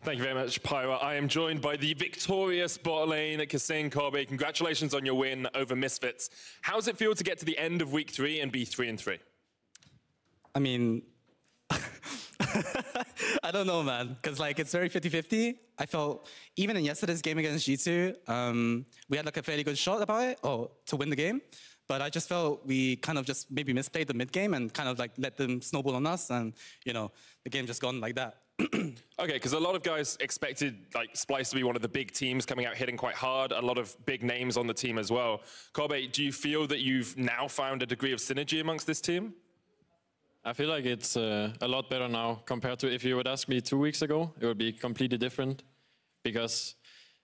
Thank you very much, Pyra. I am joined by the victorious bot lane, Kasing Kobe. Congratulations on your win over Misfits. How does it feel to get to the end of week 3 and be 3-3? I mean, I don't know, man, because like it's very 50-50. I felt even in yesterday's game against G2, we had like a fairly good shot about it, to win the game. But I just felt we kind of just maybe misplayed the mid game and kind of like let them snowball on us, and you know the game just gone like that. Okay, because a lot of guys expected like Splyce to be one of the big teams coming out hitting quite hard, a lot of big names on the team as well. Kobe, do you feel that you've now found a degree of synergy amongst this team? I feel like it's a lot better now compared to if you would ask me 2 weeks ago, it would be completely different. Because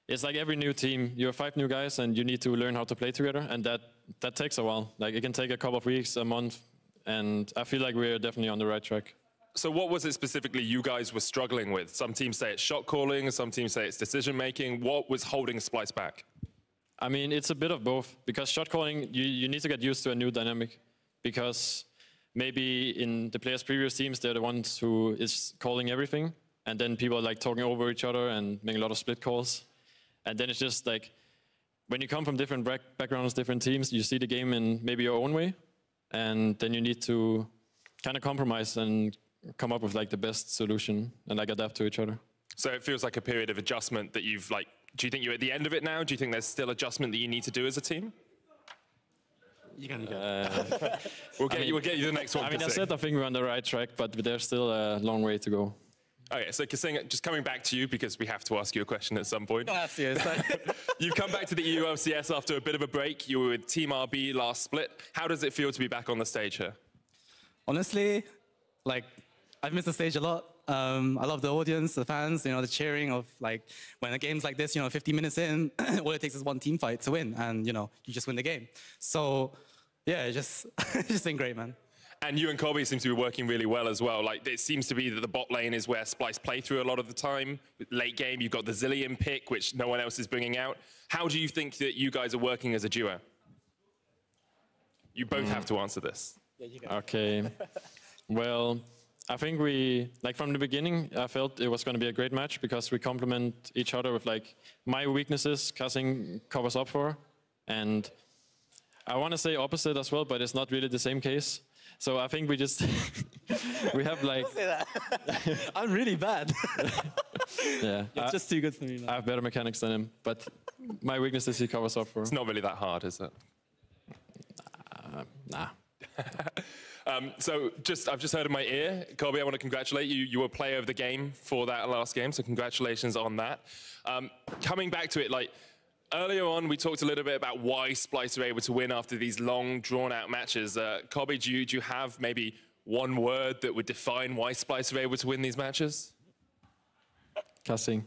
it's like every new team, you have 5 new guys and you need to learn how to play together, and that takes a while. Like it can take a couple of weeks, a month, and I feel like we're definitely on the right track. So what was it specifically you guys were struggling with? Some teams say it's shot calling, some teams say it's decision making. What was holding Splyce back? I mean, it's a bit of both, because shot calling, you need to get used to a new dynamic, because maybe in the players' previous teams, they're the ones who is calling everything, and then people are like talking over each other and making a lot of split calls. And then it's just like, when you come from different backgrounds, different teams, you see the game in maybe your own way, and then you need to kind of compromise and come up with like the best solution and like adapt to each other. So it feels like a period of adjustment that you've like, do you think you're at the end of it now? Do you think there's still adjustment that you need to do as a team? You're gonna get we'll get you the next one. I mean, I said I think we're on the right track, but there's still a long way to go. Okay, so Kasing, just coming back to you, because we have to ask you a question at some point. You don't have to, it's like You've come back to the EU LCS after a bit of a break. You were with Team RB last split. How does it feel to be back on the stage here? honestly, like I've missed the stage a lot. I love the audience, the fans, you know, the cheering of like when a game's like this, you know, 50 minutes in, all it takes is one team fight to win, and you know, you just win the game. So yeah, it's just been great, man. And you and Kobe seem to be working really well as well. Like it seems to be that the bot lane is where Splyce play through a lot of the time. Late game, you've got the Zillion pick, which no one else is bringing out. How do you think that you guys are working as a duo? You both have to answer this. Yeah, you go. Okay. Well, I think we, like from the beginning, I felt it was going to be a great match because we complement each other with like my weaknesses, Kasing covers up for. And I want to say opposite as well, but it's not really the same case. So I think we just, we have like... Don't say that. I'm really bad. Yeah. It's just too good for me now. I have better mechanics than him, but my weaknesses he covers up for. It's not really that hard, is it? Nah. So I've just heard in my ear, Kobe, I want to congratulate you. You were player of the game for that last game, so congratulations on that. Coming back to it, like earlier on, we talked a little bit about why Splyce are able to win after these long, drawn-out matches. Kobe, do you have maybe one word that would define why Splyce are able to win these matches? Kasing.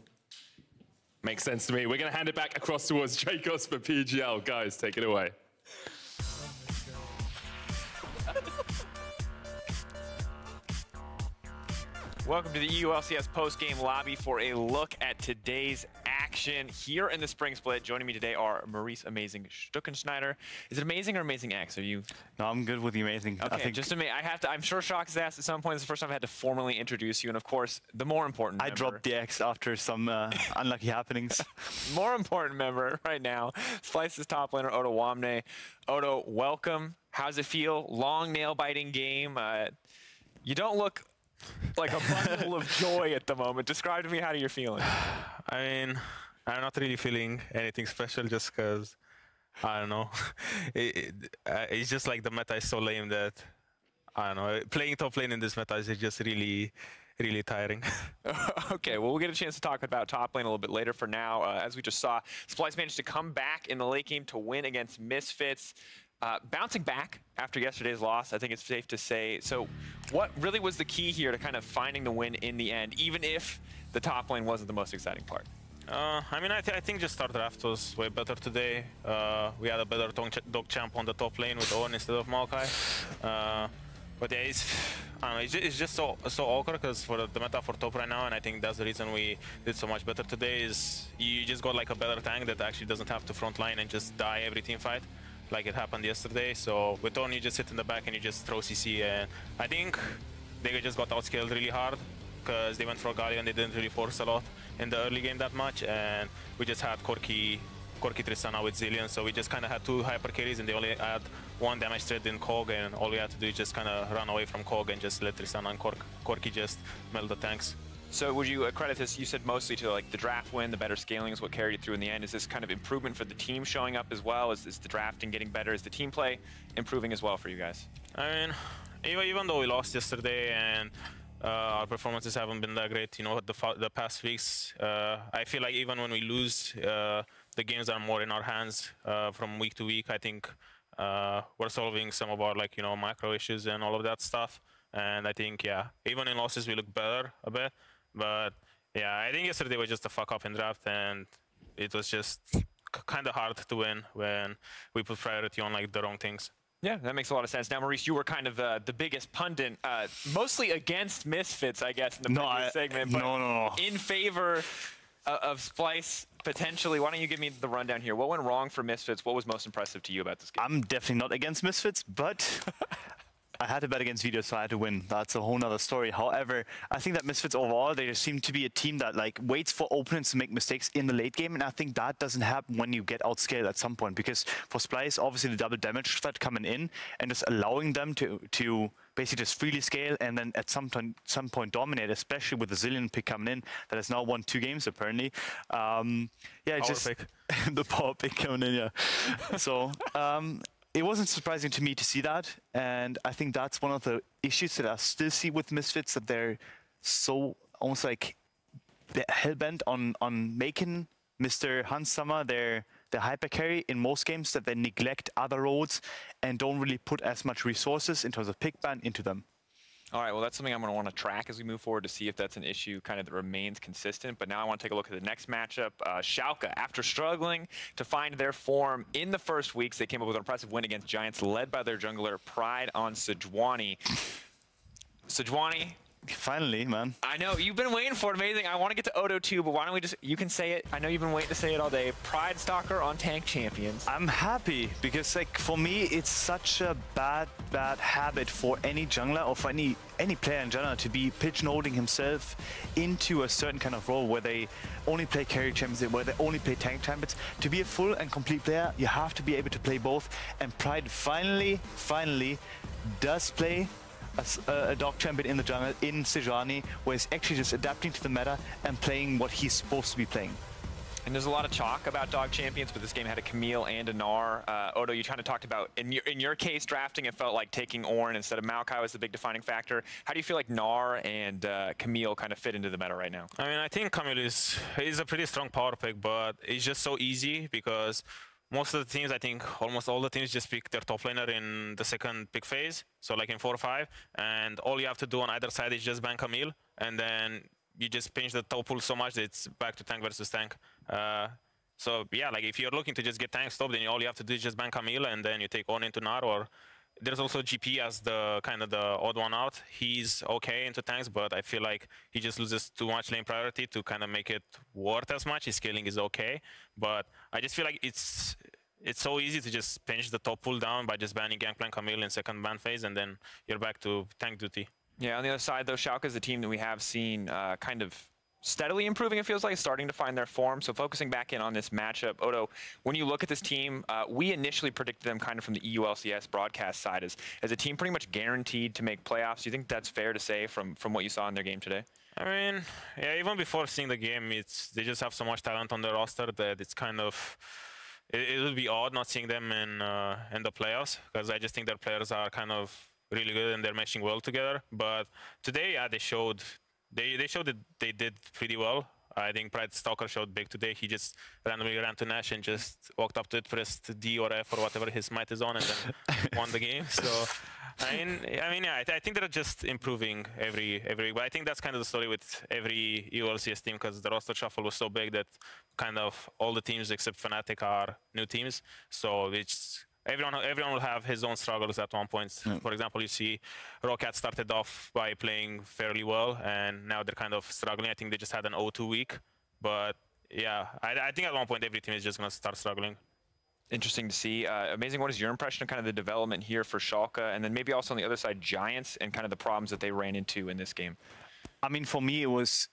Makes sense to me. We're going to hand it back across towards Dracos for PGL. Guys, take it away. Welcome to the EU LCS post-game lobby for a look at today's action here in the Spring Split. Joining me today are Maurice Amazing Stuckenschneider. Is it Amazing or Amazing X? Are you? No, I'm good with the Amazing. Okay, I think just I have to. I'm sure Shalke has asked at some point. It's the first time I had to formally introduce you, and of course, the more important member. I dropped the X after some unlucky happenings. More important member right now, Splyce's top laner, Odo Wamne. Odo, welcome. How's it feel? Long nail-biting game. You don't look like a bundle of joy at the moment. Describe to me how you're feeling. I mean, I'm not really feeling anything special just because, I don't know. It's just like the meta is so lame that, I don't know, playing top lane in this meta is just really, really tiring. Okay, well, we'll get a chance to talk about top lane a little bit later. For now, as we just saw, Splyce managed to come back in the late game to win against Misfits. Bouncing back after yesterday's loss, I think it's safe to say. So what really was the key here to kind of finding the win in the end, even if the top lane wasn't the most exciting part? I mean, I think just our draft was way better today. We had a better dog champ on the top lane with Owen instead of Maokai. But yeah, I don't know, it's just so awkward because for the meta for top right now, and I think that's the reason we did so much better today, is you just got like a better tank that actually doesn't have to front line and just die every team fight like it happened yesterday. So with Owen, you just sit in the back and you just throw CC, and I think they just got outscaled really hard. because they went for Galio and they didn't really force a lot in the early game that much, and we just had Corki Tristana with Zillion, so we just kind of had 2 hyper carries and they only had 1 damage thread in Kog, and all we had to do is just kind of run away from Kog and just let Tristana and Corki just melt the tanks. So would you credit this, you said mostly to like the draft win, the better scaling is what carried you through in the end. Is this kind of improvement for the team showing up as well? Is the drafting getting better? Is the team play improving as well for you guys? I mean, even though we lost yesterday and our performances haven't been that great, you know, the past weeks, I feel like even when we lose, the games are more in our hands from week to week. I think we're solving some of our, like, you know, macro issues and all of that stuff. And I think, yeah, even in losses, we look better a bit. But yeah, I think yesterday was just a fuck up in draft, and it was just kind of hard to win when we put priority on like the wrong things. Yeah, that makes a lot of sense. Now, Maurice, you were kind of the biggest pundit, mostly against Misfits, I guess, in the previous segment. But no. In favor of Splyce, potentially. Why don't you give me the rundown here? What went wrong for Misfits? What was most impressive to you about this game? I'm definitely not against Misfits, but I had to bet against Video, so I had to win. That's a whole nother story. However, I think that Misfits overall, they seem to be a team that like waits for opponents to make mistakes in the late game, and I think that doesn't happen when you get outscaled at some point, because for Splyce, obviously the double damage threat coming in and just allowing them to basically just freely scale and then at some point dominate, especially with the Zillion pick coming in that has now won 2 games apparently. Yeah, just the power pick coming in, yeah. So it wasn't surprising to me to see that, and I think that's one of the issues that I still see with Misfits, that they're so almost like they're hell-bent on making Mr. Hansama their hyper carry in most games, that they neglect other roads and don't really put as much resources in terms of pick ban into them. All right, well, that's something I'm going to want to track as we move forward to see if that's an issue kind of that remains consistent. But now I want to take a look at the next matchup. Shalke, after struggling to find their form in the first weeks, they came up with an impressive win against Giants, led by their jungler, Pride on Sejuani. Sejuani. Finally, man. I know, you've been waiting for it. Amazing. I want to get to Odo too, but why don't we just, you can say it. I know you've been waiting to say it all day. Pride Stalker on Tank Champions. I'm happy because, like, for me, it's such a bad habit for any jungler or for any player in general to be pigeonholing himself into a certain kind of role where they only play carry champions, where they only play tank champions. To be a full and complete player, you have to be able to play both. And Pride finally does play a dog champion in the jungle in Sejuani, where he's actually just adapting to the meta and playing what he's supposed to be playing. And there's a lot of talk about dog champions, but this game had a Camille and a Gnar. Odo, you kind of talked about, in your case, drafting, it felt like taking Ornn instead of Maokai was the big defining factor. How do you feel like Gnar and Camille kind of fit into the meta right now? I mean, I think Camille is a pretty strong power pick, but it's just so easy because most of the teams, I think almost all the teams just pick their top laner in the second pick phase, so like in 4 or 5, and all you have to do on either side is just ban Camille, and then you just pinch the top pool so much that it's back to tank versus tank. So yeah, like if you're looking to just get tank stopped, then all you have to do is just ban Camille, and then you take Ornn into Gnar, or there's also GP as the kind of the odd one out. He's okay into tanks, but I feel like he just loses too much lane priority to kind of make it worth as much. His scaling is okay, but I just feel like it's so easy to just pinch the top pull down by just banning Gangplank Camille in second ban phase, and then you're back to tank duty. Yeah, on the other side, though, Shalke is a team that we have seen kind of steadily improving, it feels like, starting to find their form. So focusing back in on this matchup, Odo, when you look at this team, we initially predicted them kind of from the EU LCS broadcast side as a team pretty much guaranteed to make playoffs. Do you think that's fair to say from what you saw in their game today? I mean, yeah, even before seeing the game, they just have so much talent on their roster that it's kind of, it would be odd not seeing them in the playoffs, because I just think their players are kind of really good and they're meshing well together. But today, yeah, they showed that they did pretty well. I think Pride Stalker showed big today. He just randomly ran to Nash and just walked up to it, pressed D or F or whatever his might is on, and then won the game. So, I mean, yeah, I think they're just improving every week. But I think that's kind of the story with every EULCS team, because the roster shuffle was so big that kind of all the teams except Fnatic are new teams. So it's everyone will have his own struggles at one point. Yeah. For example, you see Rocket started off by playing fairly well, and now they're kind of struggling. I think they just had an 0-2 week. But yeah, I think at one point every team is just going to start struggling. Interesting to see. Amazing, what is your impression of kind of the development here for Shalke? And then maybe also on the other side, Giants and kind of the problems that they ran into in this game? I mean, for me,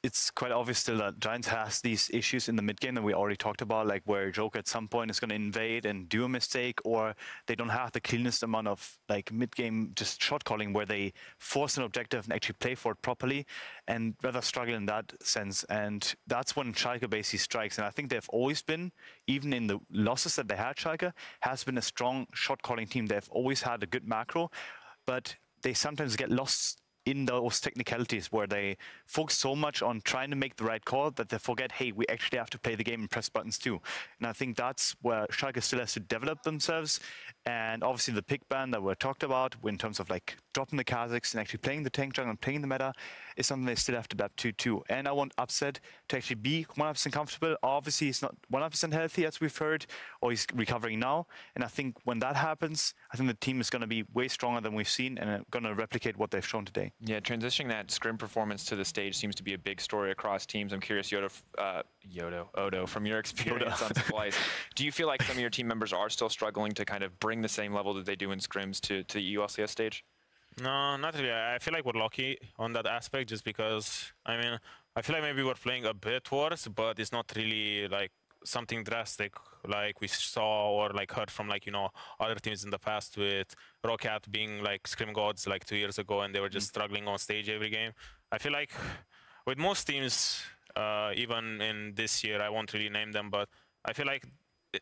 it's quite obvious still that Giants has these issues in the mid game that we already talked about, like where Joker at some point is going to invade and do a mistake, or they don't have the cleanest amount of like mid game just shot calling where they force an objective and actually play for it properly, and rather struggle in that sense. And that's when Shalke basically strikes. And I think they've always been, even in the losses that they had, Shalke has been a strong shot calling team. They've always had a good macro, but they sometimes get lost in those technicalities where they focus so much on trying to make the right call that they forget, hey, we actually have to play the game and press buttons too. And I think that's where Shalke still has to develop themselves. And obviously the pick ban that we talked about in terms of like dropping the Kazakhs and actually playing the tank jungle and playing the meta is something they still have to adapt to too. And I want Upset to actually be 100% comfortable. Obviously he's not 100% healthy as we've heard, or he's recovering now. And I think when that happens, I think the team is going to be way stronger than we've seen and going to replicate what they've shown today. Yeah, transitioning that scrim performance to the stage seems to be a big story across teams. I'm curious, Odo, from your experience on Splice, do you feel like some of your team members are still struggling to kind of bring the same level that they do in scrims to the EU LCS stage? No, not really. I feel like we're lucky on that aspect just because, I mean, I feel like maybe we're playing a bit worse, but it's not really like something drastic like we saw or like heard from like, you know, other teams in the past with Rocket being like scrim gods like 2 years ago and they were just struggling on stage every game. I feel like with most teams, even in this year, I won't really name them, but I feel like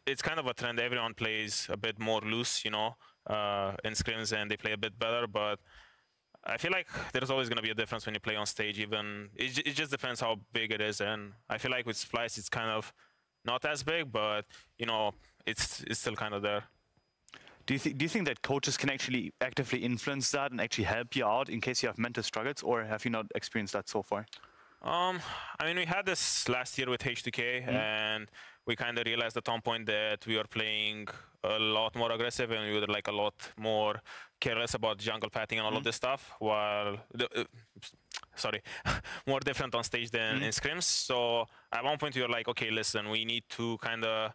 it's kind of a trend. Everyone plays a bit more loose, you know, in scrims and they play a bit better, but I feel like there's always going to be a difference when you play on stage. Even it just depends how big it is, and I feel like with Splyce it's kind of not as big, but you know it's still kind of there. Do you think that coaches can actually actively influence that and actually help you out in case you have mental struggles, or have you not experienced that so far? I mean, we had this last year with H2K, and we kind of realized at one point that we were playing a lot more aggressive and we were like a lot more careless about jungle pathing and all of this stuff, while more different on stage than in scrims. So at one point we were like, okay, listen, we need to kind of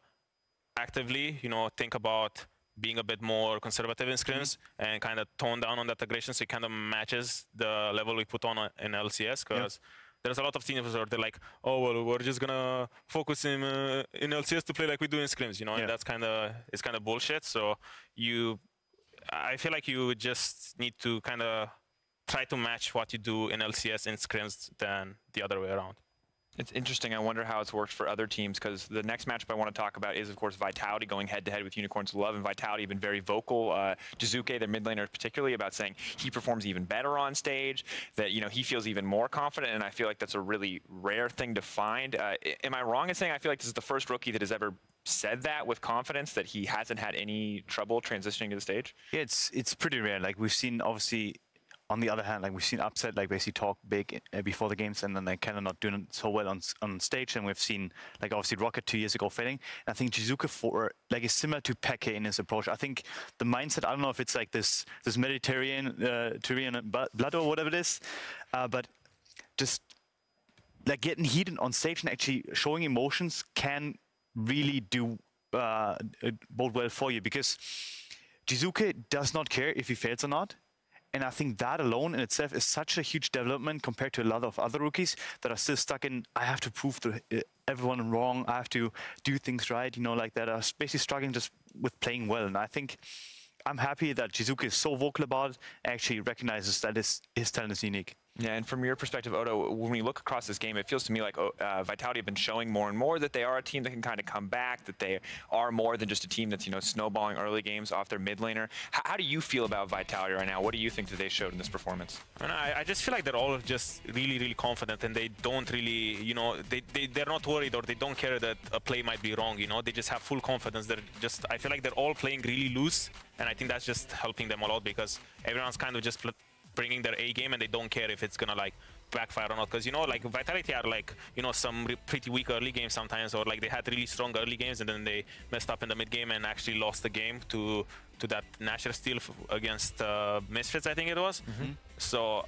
actively, you know, think about being a bit more conservative in scrims and kind of tone down on that aggression so it kind of matches the level we put on in LCS, because there's a lot of teams where they're like, oh, well, we're just gonna focus in LCS to play like we do in scrims, you know, and that's kind of bullshit. So I feel like you just need to kind of try to match what you do in LCS in scrims than the other way around. It's interesting. I wonder how it's worked for other teams, because the next matchup I want to talk about is, of course, Vitality going head-to-head with Unicorns Love, and Vitality have been very vocal. Jizuke, their mid laner particularly, about saying he performs even better on stage, that, you know, he feels even more confident, and I feel like that's a really rare thing to find. Am I wrong in saying I feel like this is the first rookie that has ever said that with confidence, that he hasn't had any trouble transitioning to the stage? Yeah, it's pretty rare. Like we've seen, obviously, on the other hand, like we've seen Upset like basically talk big before the games, and then they kind of not doing so well on stage. And we've seen like obviously Rocket 2 years ago failing. And I think Jizuke is similar to Peke in his approach. I think the mindset, I don't know if it's like this Mediterranean blood or whatever it is, but just like getting heated on stage and actually showing emotions can really do bode well for you, because Jizuke does not care if he fails or not. And I think that alone in itself is such a huge development compared to a lot of other rookies that are still stuck in, I have to prove to everyone wrong, I have to do things right, you know, like that, are basically struggling just with playing well. And I think I'm happy that Jizuke is so vocal about it, actually recognizes that his talent is unique. Yeah, and from your perspective, Odo, when we look across this game, it feels to me like Vitality have been showing more and more that they are a team that can kind of come back, that they are more than just a team that's, you know, snowballing early games off their mid laner. How do you feel about Vitality right now? What do you think that they showed in this performance? And I just feel like they're all just really, really confident, and they don't really, you know, they're not worried, or they don't care that a play might be wrong, you know. They just have full confidence. I feel like they're all playing really loose, and I think that's just helping them a lot, because everyone's kind of just bringing their A game, and they don't care if it's gonna like backfire or not, because, you know, like Vitality are like, you know, some pretty weak early games sometimes, or like they had really strong early games and then they messed up in the mid game and actually lost the game to that Nashor steal against Misfits, I think it was. So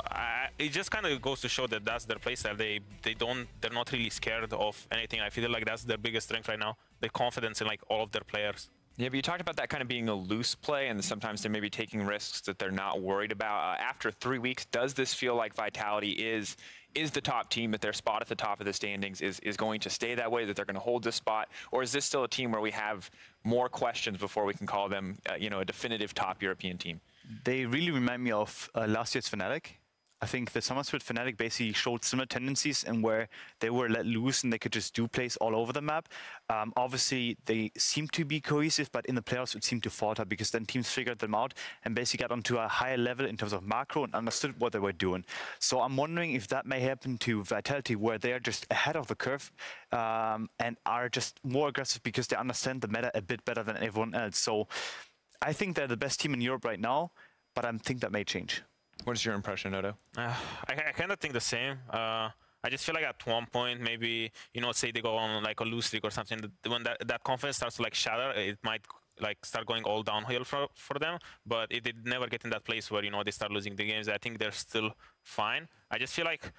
it just kind of goes to show that that's their playstyle. They're not really scared of anything. I feel like that's their biggest strength right now, the confidence in like all of their players. Yeah, but you talked about that kind of being a loose play, and sometimes they may be taking risks that they're not worried about. After 3 weeks, does this feel like Vitality is is the top team, that their spot at the top of the standings is going to stay that way, that they're going to hold this spot? Or is this still a team where we have more questions before we can call them, you know, a definitive top European team? They really remind me of last year's Fnatic. I think the Summer Split Fnatic basically showed similar tendencies and where they were let loose and they could just do plays all over the map. Obviously, they seem to be cohesive, but in the playoffs, it seemed to falter because then teams figured them out and basically got onto a higher level in terms of macro and understood what they were doing. So I'm wondering if that may happen to Vitality, where they are just ahead of the curve and are just more aggressive because they understand the meta a bit better than everyone else. So I think they're the best team in Europe right now, but I think that may change. What is your impression, Odo? I kind of think the same. I just feel like at one point, maybe, you know, say they go on like a lose streak or something, when that confidence starts to like shatter, it might like start going all downhill for them. But it did never get in that place where, you know, they start losing the games. I think they're still fine. I just feel like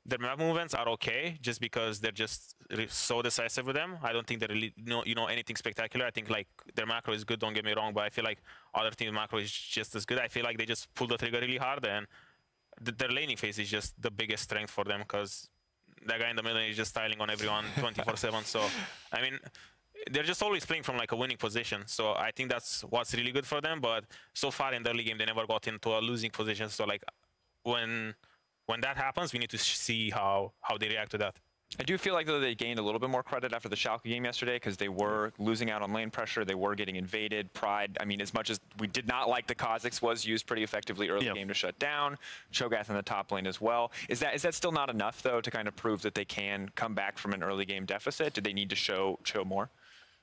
their map movements are okay, just because they're just so decisive with them. I don't think they really know, you know, anything spectacular. I think like their macro is good, don't get me wrong, but I feel like other teams' macro is just as good. I feel like they just pull the trigger really hard, and their laning phase is just the biggest strength for them, because that guy in the middle is just styling on everyone 24/7. So I mean, they're just always playing from like a winning position. So I think that's what's really good for them. But so far in the early game, they never got into a losing position. So like when that happens, we need to see how they react to that. I do feel like, though, they gained a little bit more credit after the Shalke game yesterday, because they were losing out on lane pressure. They were getting invaded. Pride, I mean, as much as we did not like the Kha'Zix, was used pretty effectively early game to shut down. Cho'Gath in the top lane as well. Is that still not enough, though, to kind of prove that they can come back from an early game deficit? Do they need to show more?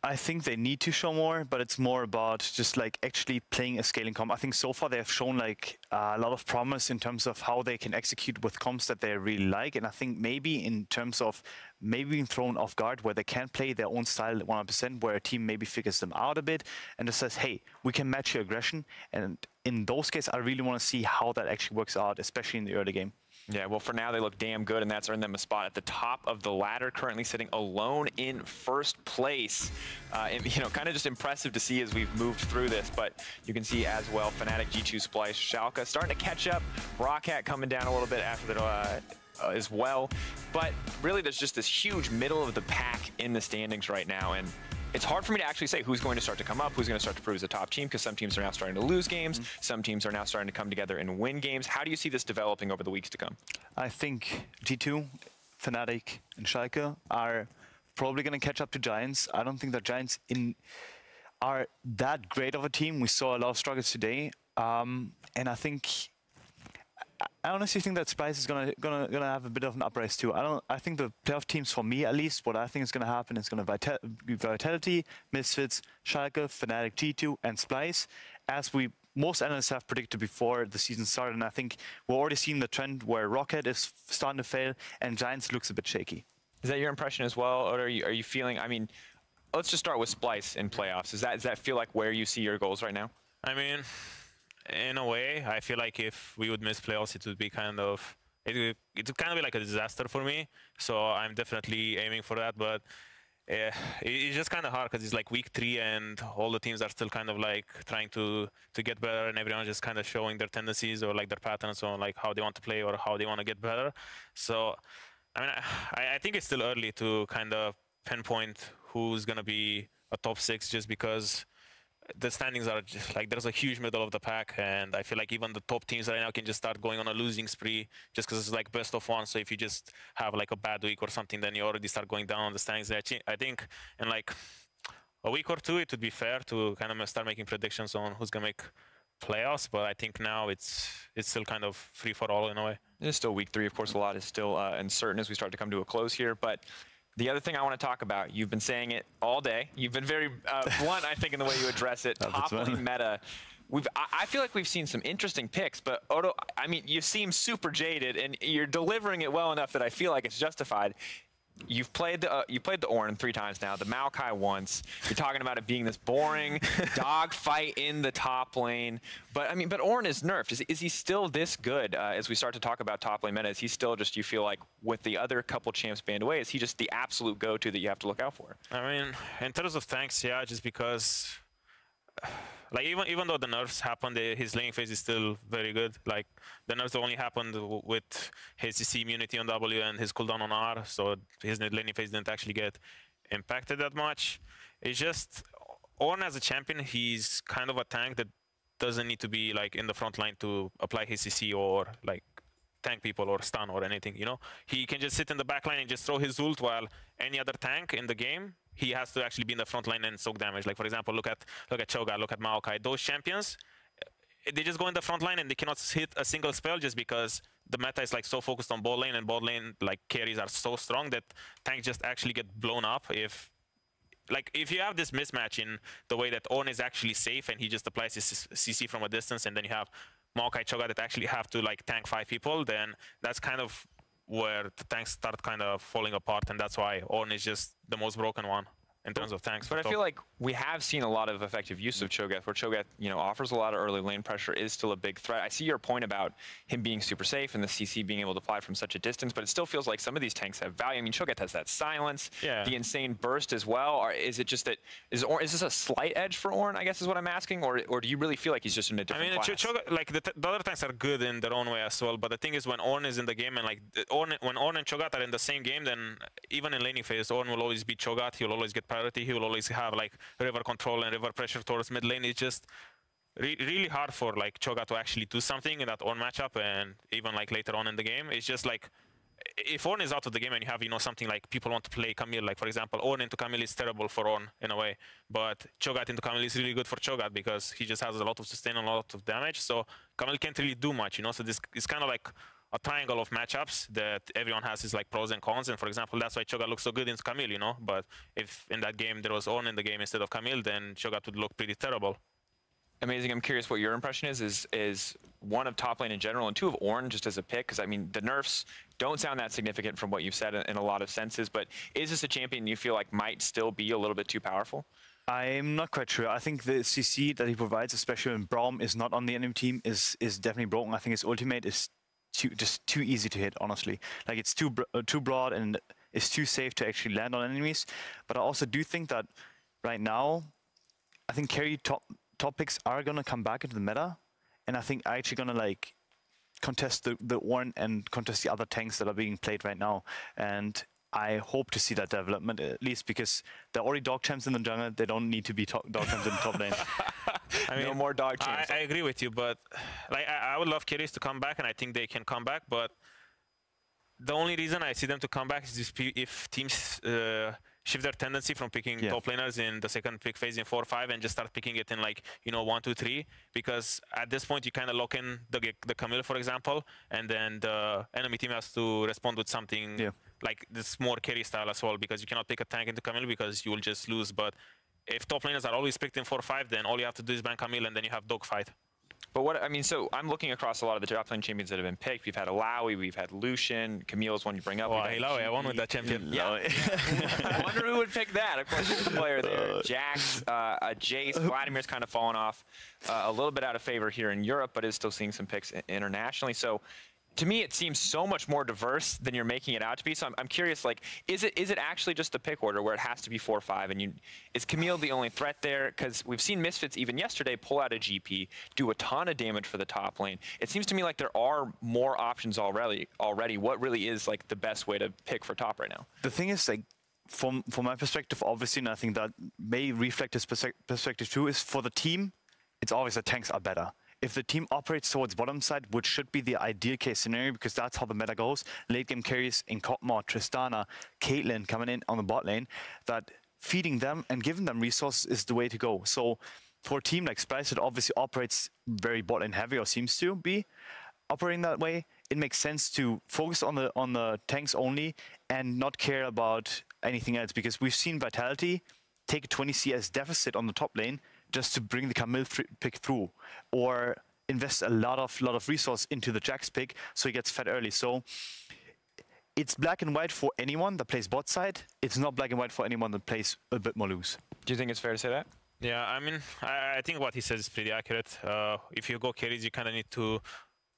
I think they need to show more, but it's more about just like actually playing a scaling comp. I think so far they have shown like a lot of promise in terms of how they can execute with comps that they really like. And I think maybe in terms of maybe being thrown off guard where they can't play their own style 100%, where a team maybe figures them out a bit and just says, hey, we can match your aggression. And in those cases, I really want to see how that actually works out, especially in the early game. Yeah, well, for now, they look damn good, and that's earned them a spot at the top of the ladder, currently sitting alone in first place. And, you know, kind of just impressive to see as we've moved through this, but you can see as well, Fnatic, G2, Splyce, Shalke starting to catch up. Rockhat coming down a little bit after the as well. But really, there's just this huge middle of the pack in the standings right now, and it's hard for me to actually say who's going to start to come up, who's going to start to prove as a top team, because some teams are now starting to lose games. Some teams are now starting to come together and win games. How do you see this developing over the weeks to come? I think G2, Fnatic, and Shalke are probably going to catch up to Giants. I don't think that Giants are that great of a team. We saw a lot of struggles today. And I honestly think that Splice is gonna have a bit of an uprise too. I think the playoff teams, for me at least, what I think is gonna happen is gonna be Vitality, Misfits, Shalke, Fnatic, G2, and Splice, as most analysts have predicted before the season started. And I think we're already seeing the trend where Rocket is starting to fail and Giants looks a bit shaky. Is that your impression as well, or are you feeling? I mean, let's just start with Splice in playoffs. Does that feel like where you see your goals right now? I mean, in a way, I feel like if we would miss playoffs, it would be kind of be like a disaster for me. So I'm definitely aiming for that. But it's just kind of hard because it's like week 3 and all the teams are still kind of like trying to get better, and everyone's just kind of showing their tendencies or like their patterns on like how they want to play or how they want to get better. So I mean, I think it's still early to kind of pinpoint who's gonna be a top 6, just because the standings are just like there's a huge middle of the pack, and I feel like even the top teams right now can just start going on a losing spree just because it's like best of 1. So if you just have like a bad week or something, then you already start going down on the standings. I think in like a week or 2, it would be fair to kind of start making predictions on who's gonna make playoffs. But I think now it's still kind of free for all in a way. It's still week 3, of course. A lot is still uncertain as we start to come to a close here, but. The other thing I want to talk about, you've been saying it all day. You've been very blunt, I think, in the way you address it. Top lane meta. I feel like we've seen some interesting picks, but Odo, I mean, you seem super jaded, and you're delivering it well enough that I feel like it's justified. You've played the Ornn 3 times now, the Maokai once. You're talking about it being this boring dogfight in the top lane. But I mean, but Ornn is nerfed. Is he still this good as we start to talk about top lane meta? Is he still just, you feel like, with the other couple champs banned away, is he just the absolute go-to that you have to look out for? I mean, in terms of tanks, yeah, just because like even though the nerfs happened, his laning phase is still very good. Like the nerfs only happened with his CC immunity on W and his cooldown on R, so his laning phase didn't actually get impacted that much. It's just Ornn as a champion, he's kind of a tank that doesn't need to be like in the front line to apply his CC or like tank people or stun or anything, you know? He can just sit in the back line and just throw his ult, while any other tank in the game, he has to actually be in the front line and soak damage. Like for example, look at Cho'Gath, look at Maokai. Those champions, they just go in the front line and they cannot hit a single spell just because the meta is like so focused on bot lane, and bot lane like carries are so strong that tanks just actually get blown up if you have this mismatch in the way that Ornn is actually safe and he just applies his CC from a distance, and then you have Maokai, Cho'Gath that actually have to like tank 5 people, then that's kind of where the tanks start kind of falling apart, and that's why Ornn is just the most broken one in terms of tanks. But I feel like we have seen a lot of effective use of Cho'Gath, where Cho'Gath, you know, offers a lot of early lane pressure, is still a big threat. I see your point about him being super safe and the CC being able to apply from such a distance, but it still feels like some of these tanks have value. I mean, Cho'Gath has that silence, the insane burst as well. Or is it just that, is this a slight edge for Ornn, I guess is what I'm asking, or do you really feel like he's just in a different class? Cho'Gath, like the other tanks are good in their own way as well, but the thing is when Ornn is in the game, and like when Ornn and Cho'Gath are in the same game, then even in laning phase, Ornn will always beat Cho'Gath, he will always get priority, he will always have like river control and river pressure towards mid lane. It's just really hard for like Cho'Gath to actually do something in that Ornn matchup, and even like later on in the game, it's just like if Ornn is out of the game and you have, you know, something like people want to play Camille, like for example, Ornn into Camille is terrible for Ornn in a way, but Cho'Gath into Camille is really good for Cho'Gath because he just has a lot of sustain and a lot of damage, so Camille can't really do much, you know, so this is kind of like a triangle of matchups that everyone has his like pros and cons, and for example, that's why Cho'Gath looks so good in Camille, you know, but if in that game there was Ornn in the game instead of Camille, then Cho'Gath would look pretty terrible. Amazing. I'm curious what your impression is one of top lane in general, and two of Ornn just as a pick, because I mean the nerfs don't sound that significant from what you've said in a lot of senses, but is this a champion you feel like might still be a little bit too powerful? I'm not quite sure. I think the CC that he provides, especially when Braum is not on the enemy team, is definitely broken. I think his ultimate is just too easy to hit, honestly. Like it's too broad and it's too safe to actually land on enemies. But I also do think that right now, I think carry top picks are gonna come back into the meta, and I think are actually gonna like contest the Ornn and contest the other tanks that are being played right now. And I hope to see that development, at least because they're already dog champs in the jungle. They don't need to be dog champs in the top lane. I mean, no more dog champs. I agree with you, but like I would love carries to come back, and I think they can come back. But the only reason I see them to come back is if teams shift their tendency from picking top laners in the second pick phase in 4-5 and just start picking it in like, you know, 1-2-3, because at this point you kind of lock in the Camille, for example, and then the enemy team has to respond with something like this more carry style as well, because you cannot pick a tank into Camille because you will just lose. But if top laners are always picked in 4-5, then all you have to do is ban Camille and then you have dogfight. But what I mean, so I'm looking across a lot of the top lane champions that have been picked. We've had Alawi, we've had Lucian, Camille's one you bring up. Oh, Alawi, I won with that champion. Yeah. I wonder who would pick that. Of course, there's a player there. Jax, Jace, Vladimir's kind of fallen off a little bit out of favor here in Europe, but is still seeing some picks internationally. So to me, it seems so much more diverse than you're making it out to be. So I'm curious, like, is it actually just the pick order where it has to be 4-5? And is Camille the only threat there? Because we've seen Misfits even yesterday pull out a GP, do a ton of damage for the top lane. It seems to me like there are more options already. What really is like the best way to pick for top right now? The thing is, like, from my perspective, obviously, and I think that may reflect his perspective too, is for the team, it's obvious that tanks are better. If the team operates towards bottom side, which should be the ideal case scenario, because that's how the meta goes, late game carries in Kotmar, Tristana, Caitlyn coming in on the bot lane, that feeding them and giving them resources is the way to go. So for a team like Splyce that obviously operates very bot lane heavy, or seems to be operating that way, it makes sense to focus on the tanks only and not care about anything else, because we've seen Vitality take a 20 CS deficit on the top lane just to bring the Camille pick through, or invest a lot of resource into the Jax pick so he gets fed early. So it's black and white for anyone that plays bot side. It's not black and white for anyone that plays a bit more loose. Do you think it's fair to say that? Yeah, I mean, I think what he says is pretty accurate. If you go carries, you kind of need to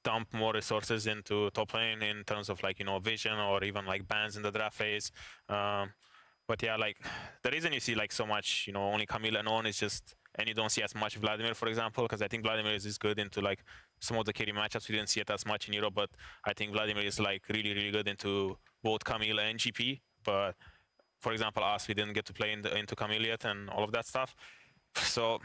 dump more resources into top lane in terms of like, you know, vision or even like bans in the draft phase. But yeah, like the reason you see like so much, you know, only Camille and Ornn is just and you don't see as much Vladimir, for example, because I think Vladimir is good into like some of the carry matchups. We didn't see it as much in Europe, but I think Vladimir is like really, really good into both Camille and GP. But for example, us, we didn't get to play into Camille yet and all of that stuff. So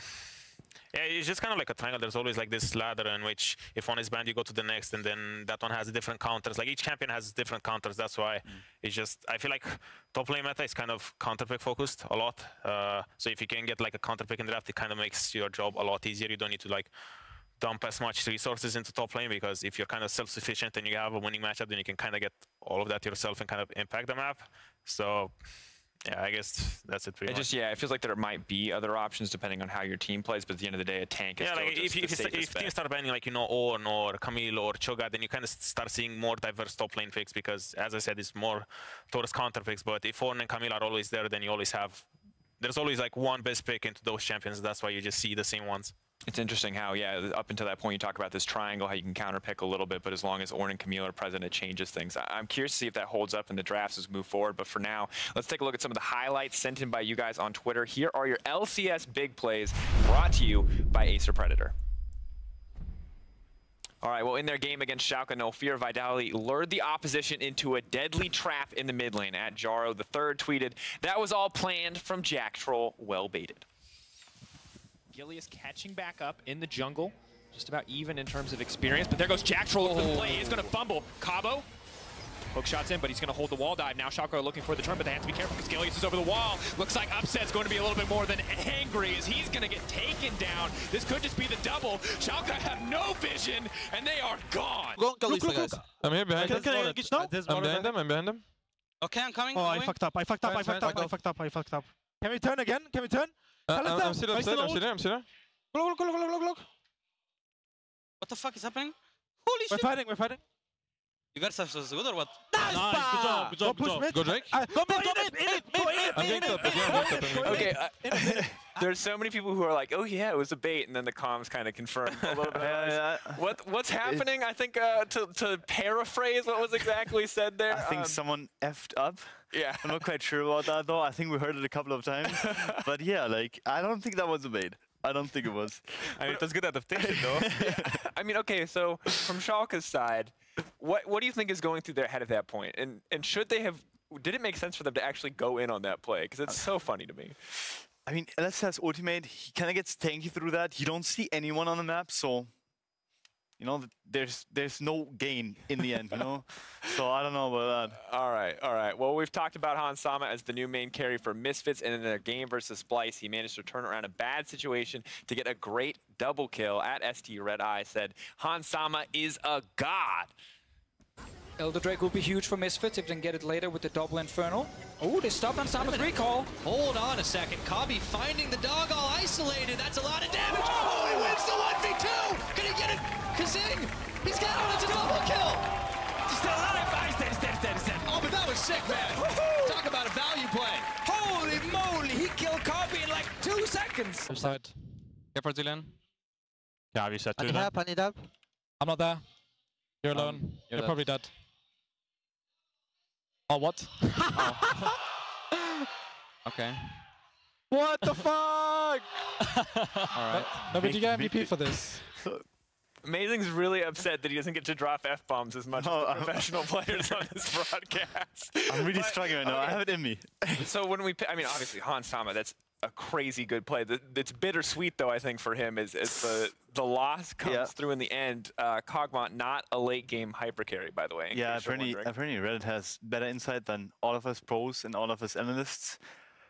yeah, it's just kind of like a triangle. There's always like this ladder in which if one is banned, you go to the next, and then that one has different counters. Like each champion has different counters. That's why it's just, I feel like top lane meta is kind of counter pick focused a lot. So if you can get like a counter pick in draft, it kind of makes your job a lot easier. You don't need to like dump as much resources into top lane, because if you're kind of self-sufficient and you have a winning matchup, then you can kind of get all of that yourself and kind of impact the map. So yeah, I guess that's it pretty much. Yeah, it feels like there might be other options depending on how your team plays, but at the end of the day, a tank is still like just the safest bet. If teams start banning like, you know, Ornn or Camille or Cho'Gath, then you kind of start seeing more diverse top lane picks, because as I said, it's more towards counter picks. But if Ornn and Camille are always there, then you always have, there's always like one best pick into those champions. That's why you just see the same ones. It's interesting how, yeah, up until that point, you talk about this triangle, how you can counterpick a little bit, but as long as Ornn and Camille are present, it changes things. I'm curious to see if that holds up in the drafts as we move forward, but for now, let's take a look at some of the highlights sent in by you guys on Twitter. Here are your LCS big plays brought to you by Acer Predator. All right, well, in their game against Shalke, No Fear, Vitality lured the opposition into a deadly trap in the mid lane. At Jaro III tweeted, "That was all planned from Jack Troll, well baited." Gilius catching back up in the jungle, just about even in terms of experience, but there goes Jack Troll for the play. He's going to fumble. Cabo, hook shots in, but he's going to hold the wall dive. Now Shalke are looking for the turn, but they have to be careful because Gilius is over the wall. Looks like Upset's going to be a little bit more than angry as he's going to get taken down. This could just be the double. Shalke have no vision, and they are gone. Go on, Kalista, guys. I'm here behind them. Can I get now? I'm behind them, I'm behind them. Okay, I'm coming. Oh, I fucked up. I fucked up. Can we turn again? Can we turn? I'm still upset, I'm still there. Look. What the fuck is happening? Holy shit! We're fighting. You guys are so good or what? Nice, good job. Go Drake. Go mid. I'm getting top. Okay, there's so many people who are like, oh yeah, it was a bait, and then the comms kind of confirm a little bit. What's happening? I think to paraphrase what was exactly said there. I think someone effed up. Yeah. I'm not quite sure about that though. I think we heard it a couple of times. But yeah, like, I don't think that was a bait. I don't think it was. I mean, it was good adaptation though. I mean, okay, so from Schalke's side, what do you think is going through their head at that point? And should they have, did it make sense for them to actually go in on that play? Because it's so funny to me. I mean, LCS ultimate, he kind of gets tanky through that. You don't see anyone on the map, so you know, there's no gain in the end, you know? So I don't know about that. All right. Well, we've talked about Hans Sama as the new main carry for Misfits, and in their game versus Splyce, he managed to turn around a bad situation to get a great double kill. At ST Red Eye said, Hans Sama is a god. Elder Drake will be huge for Misfits if they can get it later with the double Infernal. Oh, they stopped on Sama's recall. Hold on a second. Kabi finding the dog all isolated. That's a lot of damage. Oh, he wins the 1v2. Can he get it? Kazing. He's got it. It's a double kill. Oh, but that was sick, man. Talk about a value play. Holy moly, he killed Kabi in like 2 seconds. I'm side. Here for Zilean. Yeah, we said I need help. I'm not there. You're alone. You're probably dead. Oh, what? Oh. Okay. What the fuck? Alright. No, but you get MVP for this. Amazing's really upset that he doesn't get to drop F-bombs as much as the professional players on this broadcast. I'm really struggling right now. I have it in me. So when we, I mean, obviously Hans Sama, that's a crazy good play. It's bittersweet though, I think, for him is the loss comes through in the end. Kog'Maw, not a late game hyper carry, by the way. Yeah, apparently Reddit has better insight than all of us pros and all of us analysts.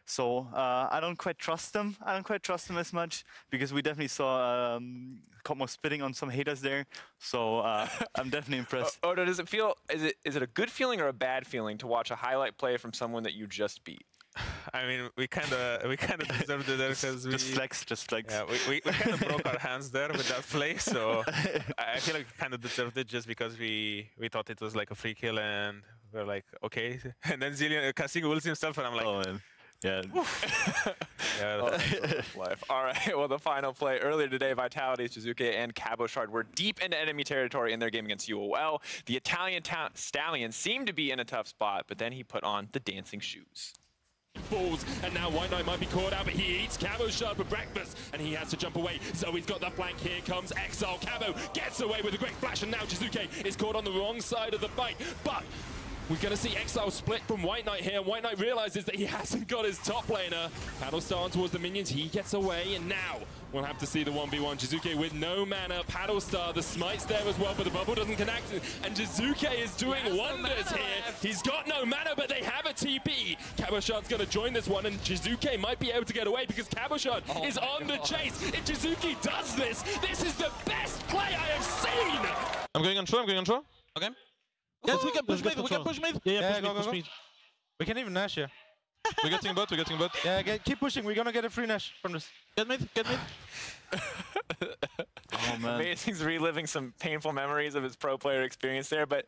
So I don't quite trust them. I don't quite trust them as much because we definitely saw Kog'Maw spitting on some haters there. So I'm definitely impressed. Odo, does it feel? Is it a good feeling or a bad feeling to watch a highlight play from someone that you just beat? I mean, we kind of deserved it there because we just flex. Yeah, we kind of broke our hands there with that play. So I feel like we kind of deserved it just because we thought it was like a free kill and we're like, okay. And then Zilean Kasigo wills himself, and I'm like, oh man. Yeah. Life. All right. Well, the final play earlier today, Vitality, Suzuki, and Cabochard were deep into enemy territory in their game against UOL. The Italian Stallion seemed to be in a tough spot, but then he put on the dancing shoes. balls. And now White Knight might be caught out, but he eats CaboShot for breakfast, and he has to jump away. So he's got the flank. Here comes Exile. Cabo gets away with a great flash, and now Jizuke is caught on the wrong side of the fight. But we're going to see Exile split from White Knight here. White Knight realizes that he hasn't got his top laner. Paddlestar towards the minions. He gets away, and now we'll have to see the 1v1. Jizuke with no mana. Paddlestar, the smite's there as well, but the bubble doesn't connect. And Jizuke is doing wonders here. He's got no mana, but they have a TP. CaboShot's going to join this one, and Jizuke might be able to get away because CaboShot is on the chase. If Jizuke does this, this is the best play I have seen. I'm going on shore, Okay. Yes, we can push mid, Yeah, go. We can even Nash here. We're getting bot, Yeah, keep pushing. We're gonna get a free Nash from this. Get mid. Oh man. Amazing's reliving some painful memories of his pro player experience there, but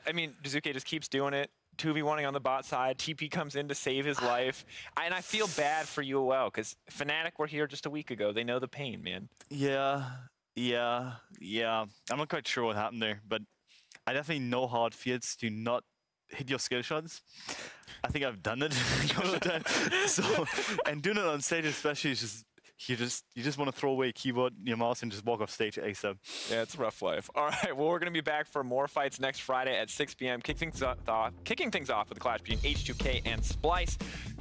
I mean, Jizuke just keeps doing it. 2v1ing on the bot side. TP comes in to save his life. And I feel bad for UOL, because Fnatic were here just a week ago. They know the pain, man. Yeah. I'm not quite sure what happened there, but I definitely know how it feels to not hit your skill shots. I think I've done it a couple of times. So, and doing it on stage especially is just, you just want to throw away keyboard, your mouse, and just walk off stage ASAP. Yeah, it's a rough life. All right, well, we're going to be back for more fights next Friday at 6 p.m. Kicking things off with the clash between H2K and Splyce.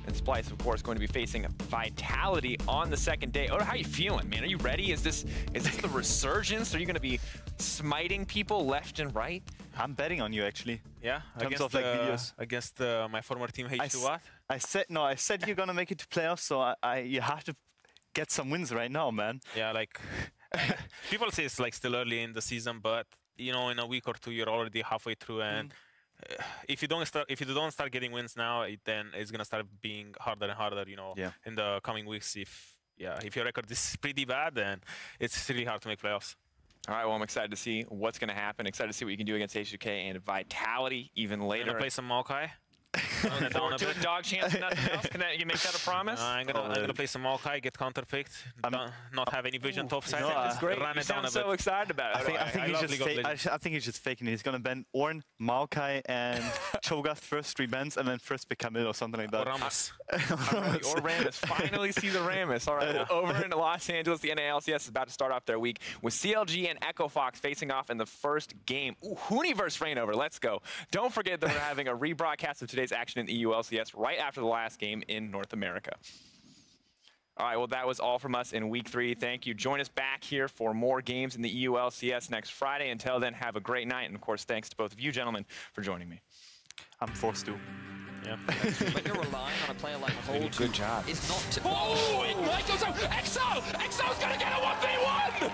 And Splyce, of course, going to be facing Vitality on the second day. Oda, how are you feeling, man? Are you ready? Is this the resurgence? Are you going to be smiting people left and right? I'm betting on you, actually. Yeah, Terms of, like, videos. against my former team H2 I said you're going to make it to playoffs, so you have to get some wins right now, man. Yeah, like people say it's like still early in the season, but you know, in a week or two, you're already halfway through, and if you don't start getting wins now, then it's gonna start being harder and harder. You know, in the coming weeks. If your record is pretty bad, then it's really hard to make playoffs. All right, well, I'm excited to see what's going to happen. Excited to see what you can do against H2K and Vitality even later. I'm gonna play some Maokai. Forward to a dog chance and nothing else. Can you make that a promise? I'm gonna play some Maokai, get counterpicked, not have any vision top side. That's great. You sound so excited about it. I think he's just faking it. He's gonna ban Ornn, Maokai, and Cho'Gath first 3 bans, and then first pick Camille or something like that. Or Rammus. Or Rammus. Finally see the Rammus. All right. Over in Los Angeles, the LCS is about to start off their week with CLG and Echo Fox facing off in the first game. Ooh, Huni versus Reignover. Let's go. Don't forget that we're having a rebroadcast of today's action in the EU LCS right after the last game in North America. All right, well, that was all from us in week 3. Thank you. Join us back here for more games in the EU LCS next Friday. Until then, have a great night. And, of course, thanks to both of you gentlemen for joining me. I'm forced to. Yeah. But you're relying on a player like Hold. Good job. Is not to... Oh, it might go so. Exile! Exile's going to get a 1v1!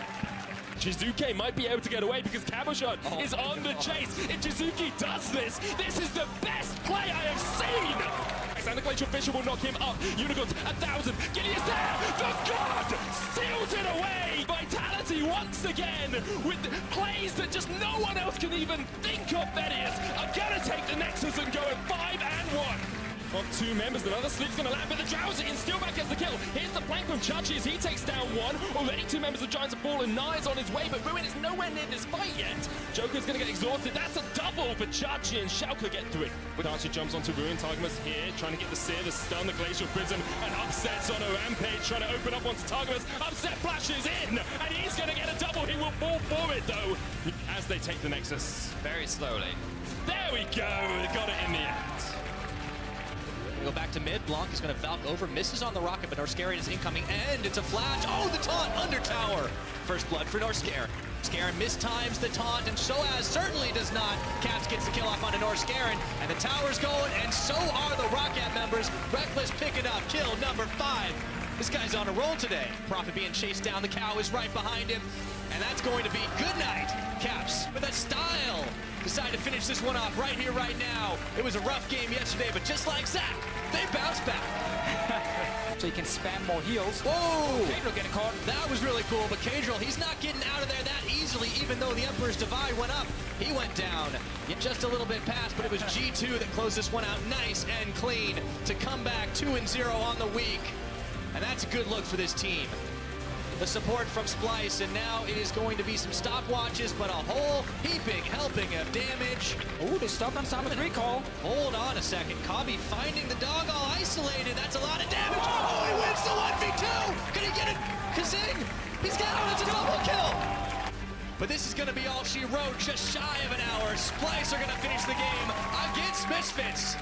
Jizuke might be able to get away because CaboShot is on the chase. If Jizuke does this, this is the best play I have seen! Alexander Glacial Fisher will knock him up. Unicorns, 1,000. Gilly is there! The god seals it away! Vitality once again with plays that just no one else can even think of. Vedius are gonna take the Nexus and go at 5-1. On 2 members, another sleep's gonna land, but the Drowsy and Steelback gets the kill. Here's the flank from Chachi as he takes down 1. Already 2 members of Giants have fallen. Nia's on his way, but Ruin is nowhere near this fight yet. Joker's gonna get exhausted. That's a double for Chachi, and Shalke get through it. Chachi jumps onto Ruin. Targamas here, trying to get the Seer, the stun, the Glacial Prism, and Upset's on a rampage, trying to open up onto Targamas. Upset flashes in, and he's gonna get a double. He will fall for it, though, as they take the Nexus. Very slowly. There we go. They got it in the end. Go back to mid. Blanc is going to Valk over, misses on the rocket, but Norskeren is incoming, and it's a flash. Oh, the taunt under tower. First blood for Norskeren. Norskeren mistimes the taunt, and Soaz certainly does not. Caps gets the kill off onto Norskeren, and the tower's going, and so are the Rocket members. Reckless picking up kill number 5. This guy's on a roll today. Prophet being chased down. The cow is right behind him, and that's going to be good night. Caps with a style. Decide to finish this one off right here, right now. It was a rough game yesterday, but just like Zach, they bounced back. So you can spam more heals. Whoa! Cadril getting caught. That was really cool, but Cadril, he's not getting out of there that easily, even though the Emperor's Divide went up. He went down. Just a little bit past, but it was G2 that closed this one out nice and clean to come back 2-0 on the week. And that's a good look for this team. the support from Splice, and now it is going to be some stopwatches, but a whole heaping helping of damage. Oh, they stopped on Sama's recall. Hold on a second. Kabi finding the dog all isolated. That's a lot of damage. Oh, he wins the 1v2. Can he get it? Kazing. He's got it. It's a double kill. But this is going to be all she wrote. Just shy of an hour. Splice are going to finish the game against Misfits.